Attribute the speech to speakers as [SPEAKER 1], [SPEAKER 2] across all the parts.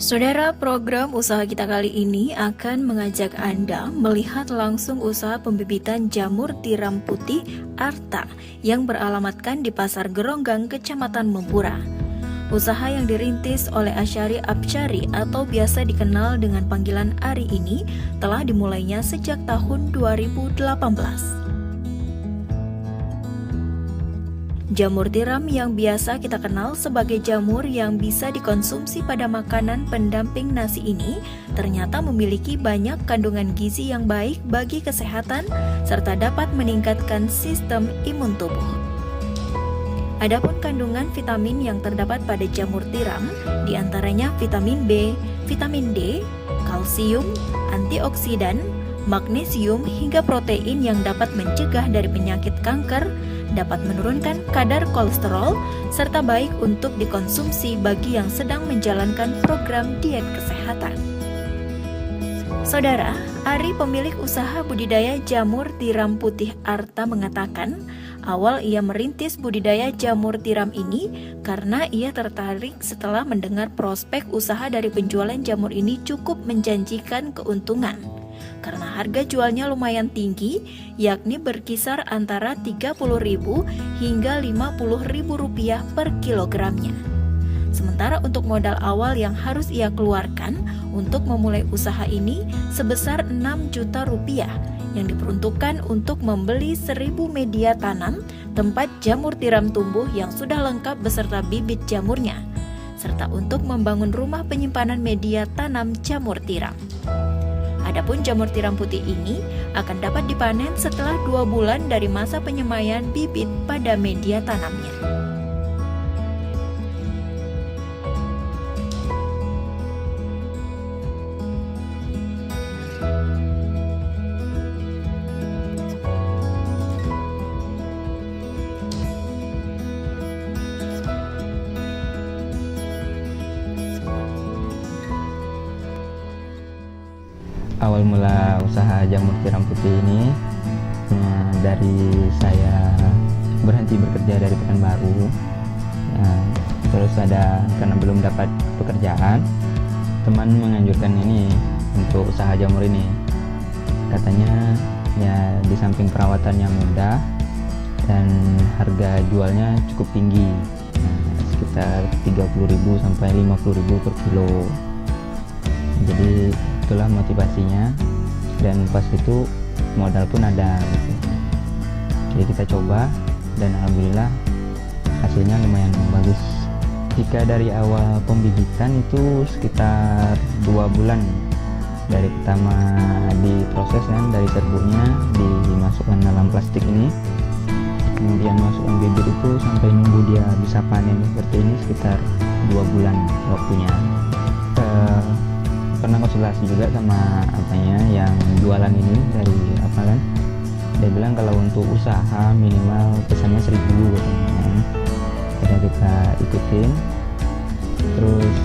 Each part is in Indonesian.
[SPEAKER 1] Saudara, program usaha kita kali ini akan mengajak Anda melihat langsung usaha pembibitan jamur tiram putih Arta yang beralamatkan di Pasar Geronggang, Kecamatan Mempura. Usaha yang dirintis oleh Asyari Absyari atau biasa dikenal dengan panggilan Ari ini telah dimulainya sejak tahun 2018. Jamur tiram yang biasa kita kenal sebagai jamur yang bisa dikonsumsi pada makanan pendamping nasi ini ternyata memiliki banyak kandungan gizi yang baik bagi kesehatan serta dapat meningkatkan sistem imun tubuh. Adapun kandungan vitamin yang terdapat pada jamur tiram diantaranya vitamin B, vitamin D, kalsium, antioksidan, magnesium hingga protein yang dapat mencegah dari penyakit kanker, dapat menurunkan kadar kolesterol, serta baik untuk dikonsumsi bagi yang sedang menjalankan program diet kesehatan. Saudara, Ari pemilik usaha budidaya jamur tiram putih Arta mengatakan, awal ia merintis budidaya jamur tiram ini karena ia tertarik setelah mendengar prospek usaha dari penjualan jamur ini cukup menjanjikan keuntungan. Karena harga jualnya lumayan tinggi, yakni berkisar antara Rp30.000 hingga Rp50.000 per kilogramnya. Sementara untuk modal awal yang harus ia keluarkan untuk memulai usaha ini sebesar Rp6 juta yang diperuntukkan untuk membeli 1.000 media tanam tempat jamur tiram tumbuh yang sudah lengkap beserta bibit jamurnya, serta untuk membangun rumah penyimpanan media tanam jamur tiram. Adapun jamur tiram putih ini akan dapat dipanen setelah 2 bulan dari masa penyemaian bibit pada media tanamnya.
[SPEAKER 2] Awal mula usaha jamur tiram putih ini dari saya berhenti bekerja dari Pekanbaru. Terus karena belum dapat pekerjaan, teman menganjurkan ini untuk usaha jamur ini. Katanya ya di samping perawatannya mudah dan harga jualnya cukup tinggi, sekitar Rp30.000 sampai Rp50.000 per kilo. Jadi itulah motivasinya, dan pas itu modal pun ada gitu. Jadi kita coba dan alhamdulillah hasilnya lumayan bagus. Jika dari awal pembibitan itu sekitar 2 bulan dari pertama diproses kan, dari serbuknya dimasukkan dalam plastik ini, kemudian masukkan bibit itu sampai nunggu dia bisa panen seperti ini sekitar 2 bulan waktunya. Pernah konsultasi juga sama yang jualan ini dari kan, dia bilang kalau untuk usaha minimal pesannya 1.000 katanya. Jadi kita ikutin. Terus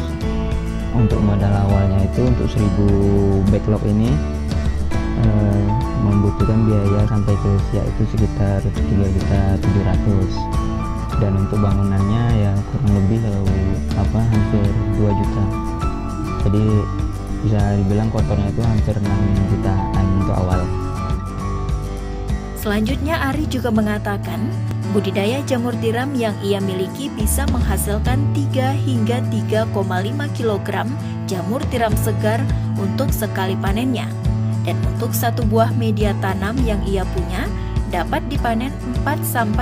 [SPEAKER 2] untuk modal awalnya itu untuk 1.000 backlog ini membutuhkan biaya sampai ke siap itu sekitar 3.700.000, dan untuk bangunannya ya kurang lebih hampir 2 juta. Jadi bisa dibilang kotornya itu hampir 6 jutaan untuk awal.
[SPEAKER 1] Selanjutnya Ari juga mengatakan, budidaya jamur tiram yang ia miliki bisa menghasilkan 3 hingga 3,5 kg jamur tiram segar untuk sekali panennya. Dan untuk satu buah media tanam yang ia punya dapat dipanen 4-5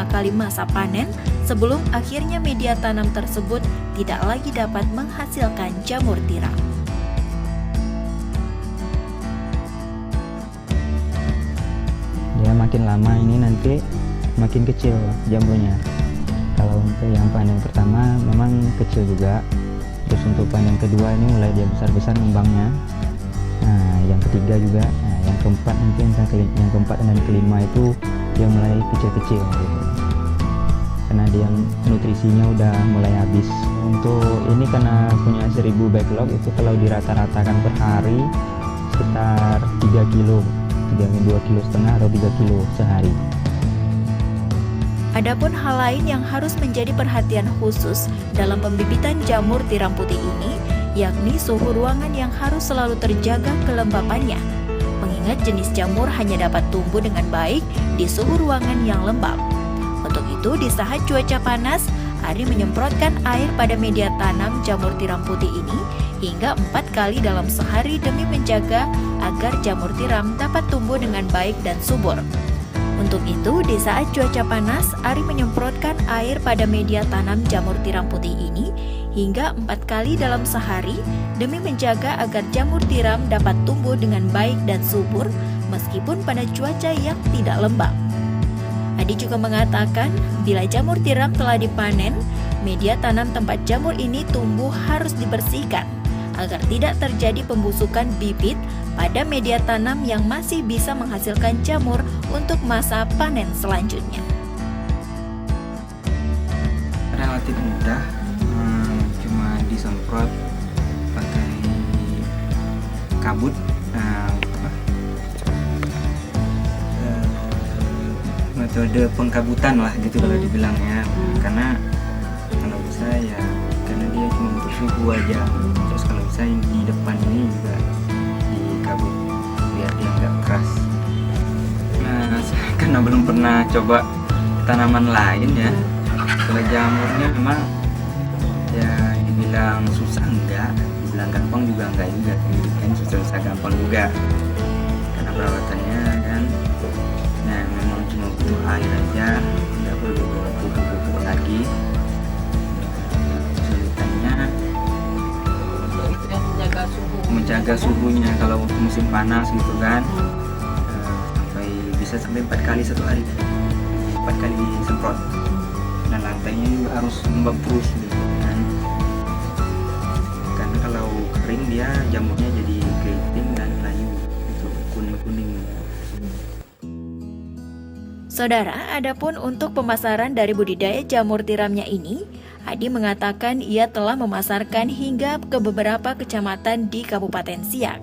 [SPEAKER 1] kali masa panen sebelum akhirnya media tanam tersebut tidak lagi dapat menghasilkan jamur tiram.
[SPEAKER 2] Ya makin lama ini nanti makin kecil jamurnya. Kalau untuk yang panen pertama memang kecil juga, terus untuk panen kedua ini mulai dia besar-besar ngembangnya. Nah yang ketiga juga, yang keempat nanti yang keempat dan kelima itu dia mulai kecil-kecil gitu. Karena dia nutrisinya udah mulai habis. Untuk ini karena punya 1.000 backlog itu kalau dirata-ratakan per hari sekitar 3 kilo, 2,5 kilo atau 3 kilo sehari.
[SPEAKER 1] Adapun hal lain yang harus menjadi perhatian khusus dalam pembibitan jamur tiram putih ini, yakni suhu ruangan yang harus selalu terjaga kelembapannya. Mengingat jenis jamur hanya dapat tumbuh dengan baik di suhu ruangan yang lembab. Untuk itu, di saat cuaca panas, Ari menyemprotkan air pada media tanam jamur tiram putih ini hingga 4 kali dalam sehari demi menjaga agar jamur tiram dapat tumbuh dengan baik dan subur. Untuk itu, di saat cuaca panas, Ari menyemprotkan air pada media tanam jamur tiram putih ini hingga 4 kali dalam sehari demi menjaga agar jamur tiram dapat tumbuh dengan baik dan subur meskipun pada cuaca yang tidak lembab. Adi juga mengatakan, bila jamur tiram telah dipanen, media tanam tempat jamur ini tumbuh harus dibersihkan agar tidak terjadi pembusukan bibit pada media tanam yang masih bisa menghasilkan jamur untuk masa panen selanjutnya.
[SPEAKER 3] Relatif mudah, cuma disemprot pakai kabut, metode pengkabutan lah gitu kalau dibilangnya, karena kalau bisa ya karena dia cuma untuk suhu aja. Terus kalau bisa yang di depan ini juga dikabut biar dia nggak keras. Nah, saya karena belum pernah coba tanaman lain ya, kalau jamurnya memang ya dibilang susah enggak, dibilang gampang juga enggak juga, kan susah gampang juga karena perawatannya kan. Nah, memang cuma butuh air aja, nggak perlu pupuk lagi. Kesulitannya menjaga suhunya kalau musim panas gitu kan, sampai 4 kali satu hari, 4 kali disemprot, dan lantainya juga harus lembab terus gitu kan, karena kalau kering dia jamurnya jadi keriting dan layu itu kuning-kuning.
[SPEAKER 1] Saudara, adapun untuk pemasaran dari budidaya jamur tiramnya ini, Adi mengatakan ia telah memasarkan hingga ke beberapa kecamatan di Kabupaten Siak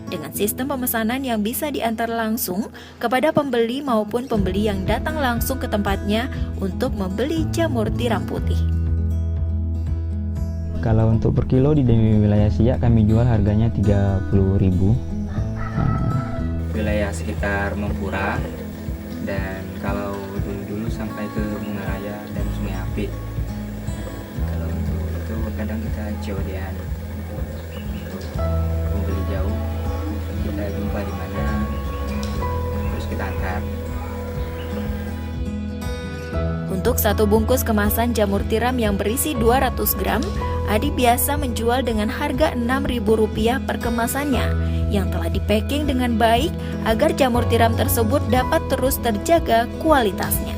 [SPEAKER 1] dengan sistem pemesanan yang bisa diantar langsung kepada pembeli maupun pembeli yang datang langsung ke tempatnya untuk membeli jamur tiram putih.
[SPEAKER 2] Kalau untuk per kilo di wilayah Siak kami jual harganya 30.000.
[SPEAKER 3] Wilayah sekitar Mempura, dan kalau dulu sampai ke Mungaraya dan Sungai Apit. Kalau untuk itu kadang kita COD-an untuk pembeli jauh, kita jumpa di mana terus kita antar.
[SPEAKER 1] Untuk satu bungkus kemasan jamur tiram yang berisi 200 gram, Adi biasa menjual dengan harga Rp6.000 per kemasannya yang telah di-packing dengan baik agar jamur tiram tersebut dapat terus terjaga kualitasnya.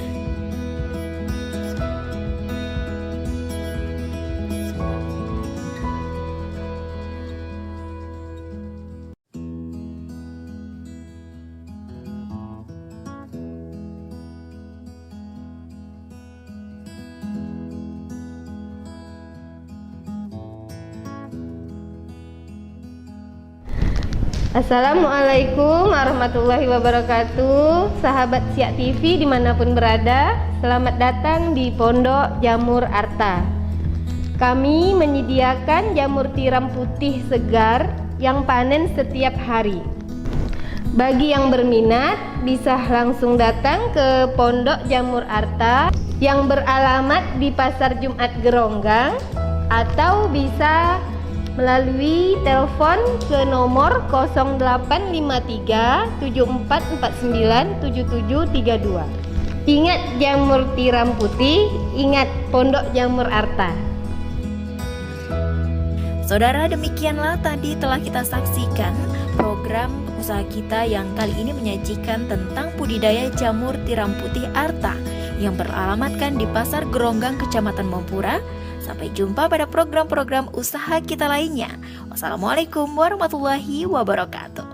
[SPEAKER 4] Assalamualaikum warahmatullahi wabarakatuh. Sahabat Siak TV dimanapun berada, selamat datang di Pondok Jamur Arta. Kami menyediakan jamur tiram putih segar yang panen setiap hari. Bagi yang berminat bisa langsung datang ke Pondok Jamur Arta yang beralamat di Pasar Jumat Geronggang, atau bisa melalui telepon ke nomor 0853 7449 7732. Ingat jamur tiram putih, ingat Pondok Jamur Arta.
[SPEAKER 1] Saudara, demikianlah tadi telah kita saksikan program usaha kita yang kali ini menyajikan tentang budidaya jamur tiram putih Arta yang beralamatkan di Pasar Geronggang, Kecamatan Mempura. Sampai jumpa pada program-program usaha kita lainnya. Wassalamualaikum warahmatullahi wabarakatuh.